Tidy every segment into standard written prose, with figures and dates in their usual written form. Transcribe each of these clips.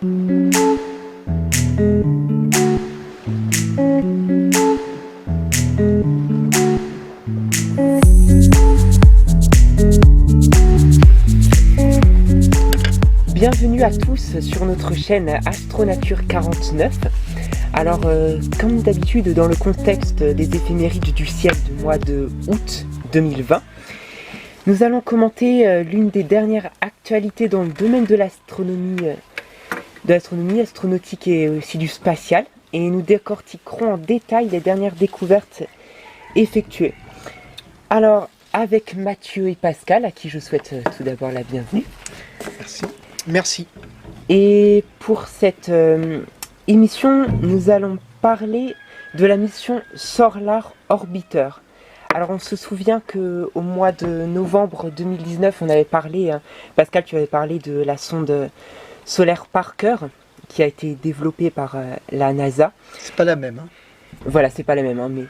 Bienvenue à tous sur notre chaîne Astronature 49. Alors, comme d'habitude, dans le contexte des éphémérides du ciel du mois de août 2020, nous allons commenter l'une des dernières actualités dans le domaine de l'astronomie, astronautique et aussi du spatial, et nous décortiquerons en détail les dernières découvertes effectuées. Alors, avec Mathieu et Pascal, à qui je souhaite tout d'abord la bienvenue. Merci. Et pour cette émission, nous allons parler de la mission Solar Orbiter. Alors on se souvient qu'au mois de novembre 2019, on avait parlé, Pascal, tu avais parlé de la sonde solaire Parker, qui a été développée par la NASA. C'est pas la même. Voilà, c'est pas la même,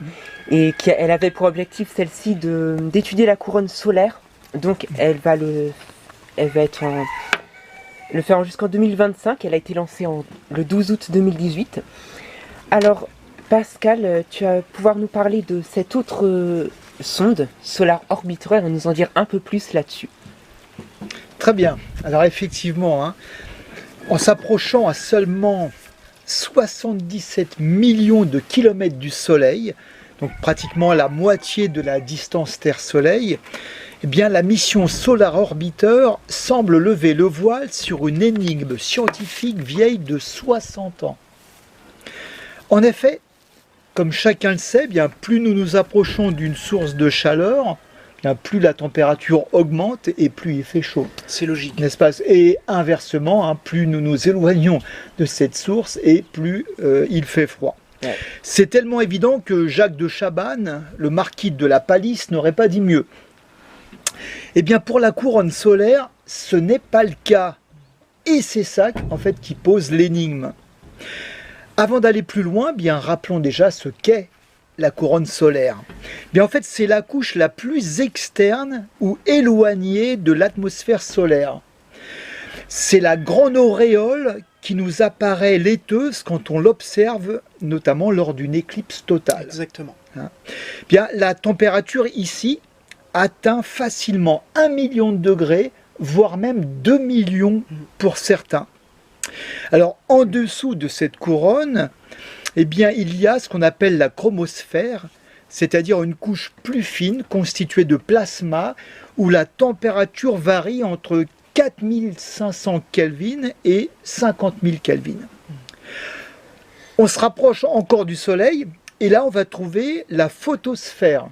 et elle avait pour objectif celle-ci d'étudier la couronne solaire. Donc elle va le faire jusqu'en 2025. Elle a été lancée le 12 août 2018. Alors, Pascal, tu vas pouvoir nous parler de cette autre sonde, Solar Orbiter, et nous en dire un peu plus là-dessus. Très bien. Alors effectivement, en s'approchant à seulement 77 millions de kilomètres du Soleil, donc pratiquement la moitié de la distance Terre-Soleil, eh bien, la mission Solar Orbiter semble lever le voile sur une énigme scientifique vieille de 60 ans. En effet, comme chacun le sait, bien, plus nous nous approchons d'une source de chaleur, bien, plus la température augmente et plus il fait chaud. C'est logique. N'est-ce pas? Et inversement, plus nous nous éloignons de cette source et plus il fait froid. Ouais. C'est tellement évident que Jacques de Chabannes, le marquis de la Palisse, n'aurait pas dit mieux. Eh bien, pour la couronne solaire, ce n'est pas le cas. Et c'est ça, en fait, qui pose l'énigme. Avant d'aller plus loin, bien, rappelons déjà ce qu'est la couronne solaire. Bien, en fait, c'est la couche la plus externe ou éloignée de l'atmosphère solaire. C'est la grande auréole qui nous apparaît laiteuse quand on l'observe, notamment lors d'une éclipse totale. Exactement. Bien, la température ici atteint facilement 1 million de degrés, voire même 2 millions pour certains. Alors, en dessous de cette couronne, eh bien, il y a ce qu'on appelle la chromosphère, c'est-à-dire une couche plus fine constituée de plasma où la température varie entre 4500 Kelvin et 50 000 Kelvin. On se rapproche encore du Soleil et là, on va trouver la photosphère.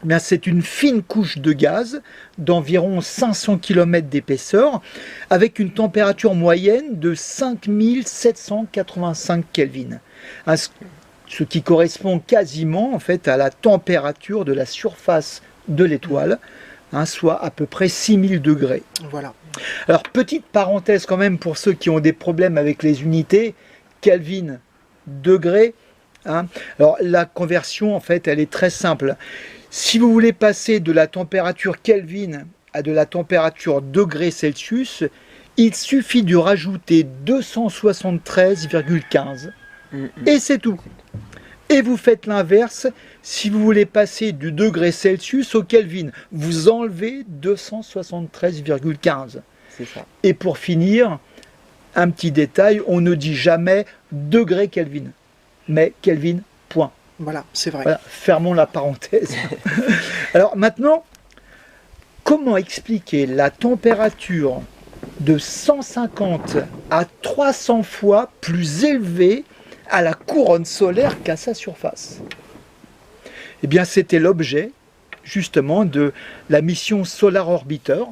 Bien, c'est une fine couche de gaz d'environ 500 km d'épaisseur avec une température moyenne de 5785 Kelvin, ce qui correspond quasiment en fait à la température de la surface de l'étoile, soit à peu près 6000 degrés. Voilà. Alors, petite parenthèse quand même pour ceux qui ont des problèmes avec les unités, Kelvin, degrés. Alors, la conversion, en fait, elle est très simple. Si vous voulez passer de la température Kelvin à de la température degrés Celsius, il suffit de rajouter 273,15. Et c'est tout. Et vous faites l'inverse. Si vous voulez passer du degré Celsius au Kelvin, vous enlevez 273,15. C'est ça. Et pour finir, un petit détail, on ne dit jamais degré Kelvin, mais Kelvin, point. Voilà, c'est vrai. Voilà, fermons la parenthèse. Alors maintenant, comment expliquer la température de 150 à 300 fois plus élevée à la couronne solaire qu'à sa surface? Eh bien, c'était l'objet justement de la mission Solar Orbiter,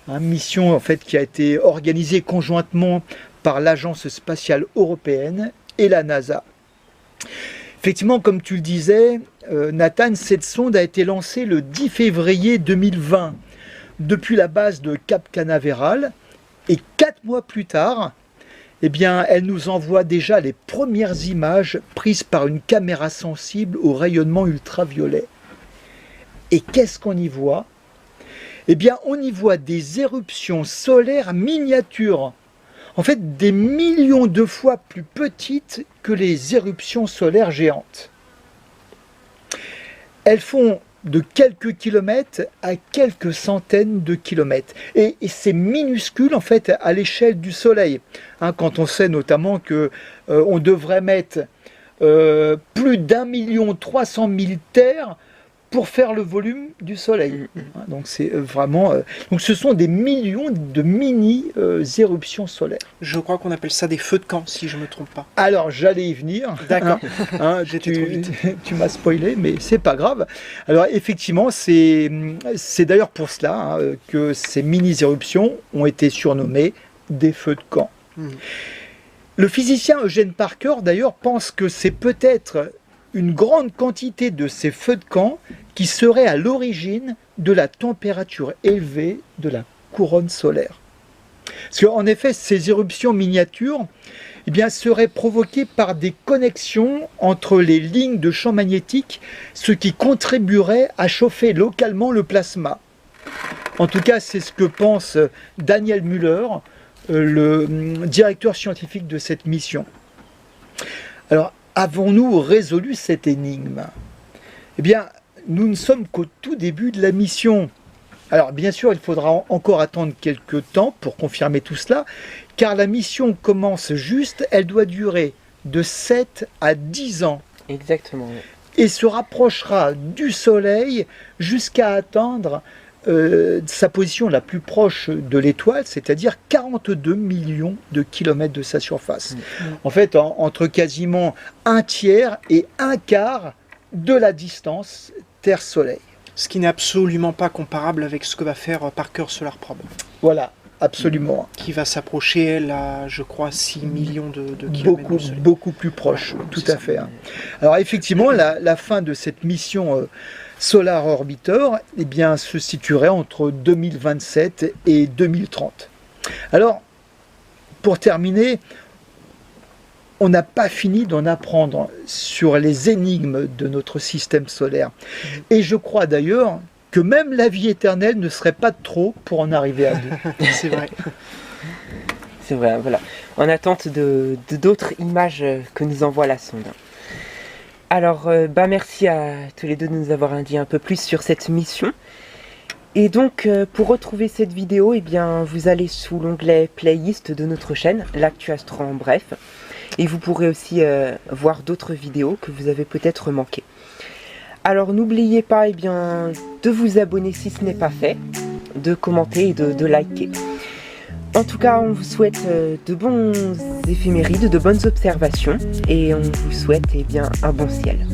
mission en fait qui a été organisée conjointement par l'Agence spatiale européenne et la NASA. Effectivement, comme tu le disais, Nathan, cette sonde a été lancée le 10 février 2020 depuis la base de Cap Canaveral et 4 mois plus tard, eh bien, elle nous envoie déjà les premières images prises par une caméra sensible au rayonnement ultraviolet. Et qu'est-ce qu'on y voit? Eh bien, on y voit des éruptions solaires miniatures. en fait des millions de fois plus petites que les éruptions solaires géantes. Elles font de quelques kilomètres à quelques centaines de kilomètres. Et c'est minuscule en fait à l'échelle du Soleil. Hein, quand on sait notamment que on devrait mettre plus d'1,3 million terres pour faire le volume du Soleil. Donc c'est vraiment. Donc ce sont des millions de mini éruptions solaires. Je crois qu'on appelle ça des feux de camp, si je ne me trompe pas. Alors j'allais y venir. D'accord. J'étais trop vite. Tu m'as spoilé, mais c'est pas grave. Alors effectivement, c'est d'ailleurs pour cela que ces mini éruptions ont été surnommées des feux de camp. Le physicien Eugene Parker d'ailleurs pense que c'est peut-être une grande quantité de ces feux de camp qui serait à l'origine de la température élevée de la couronne solaire. Parce qu'en effet, ces éruptions miniatures seraient provoquées par des connexions entre les lignes de champ magnétique, ce qui contribuerait à chauffer localement le plasma. En tout cas, c'est ce que pense Daniel Müller, le directeur scientifique de cette mission. Alors, avons-nous résolu cette énigme ? Eh bien, nous ne sommes qu'au tout début de la mission. Alors, bien sûr, il faudra encore attendre quelques temps pour confirmer tout cela, car la mission commence juste, elle doit durer de 7 à 10 ans. Exactement. Et se rapprochera du Soleil jusqu'à atteindre sa position la plus proche de l'étoile, c'est-à-dire 42 millions de kilomètres de sa surface. En fait, entre quasiment un tiers et un quart de la distance Terre-Soleil. Ce qui n'est absolument pas comparable avec ce que va faire Parker Solar Probe. Voilà, absolument. Qui va s'approcher, elle, à, je crois, 6 millions de kilomètres. Beaucoup plus proche, ouais, tout à fait. Alors effectivement, la fin de cette mission Solar Orbiter se situerait entre 2027 et 2030. Alors, pour terminer, on n'a pas fini d'en apprendre sur les énigmes de notre système solaire. Et je crois d'ailleurs que même la vie éternelle ne serait pas de trop pour en arriver à bout. C'est vrai. C'est vrai, voilà. En attente d'autres images que nous envoie la sonde. Alors, merci à tous les deux de nous avoir dit un peu plus sur cette mission. Et donc, pour retrouver cette vidéo, vous allez sous l'onglet Playlist de notre chaîne, L'Actu Astro en bref. Et vous pourrez aussi voir d'autres vidéos que vous avez peut-être manquées. Alors, n'oubliez pas de vous abonner si ce n'est pas fait, de commenter et de liker. En tout cas, on vous souhaite de bons éphémérides, de bonnes observations, et on vous souhaite un bon ciel.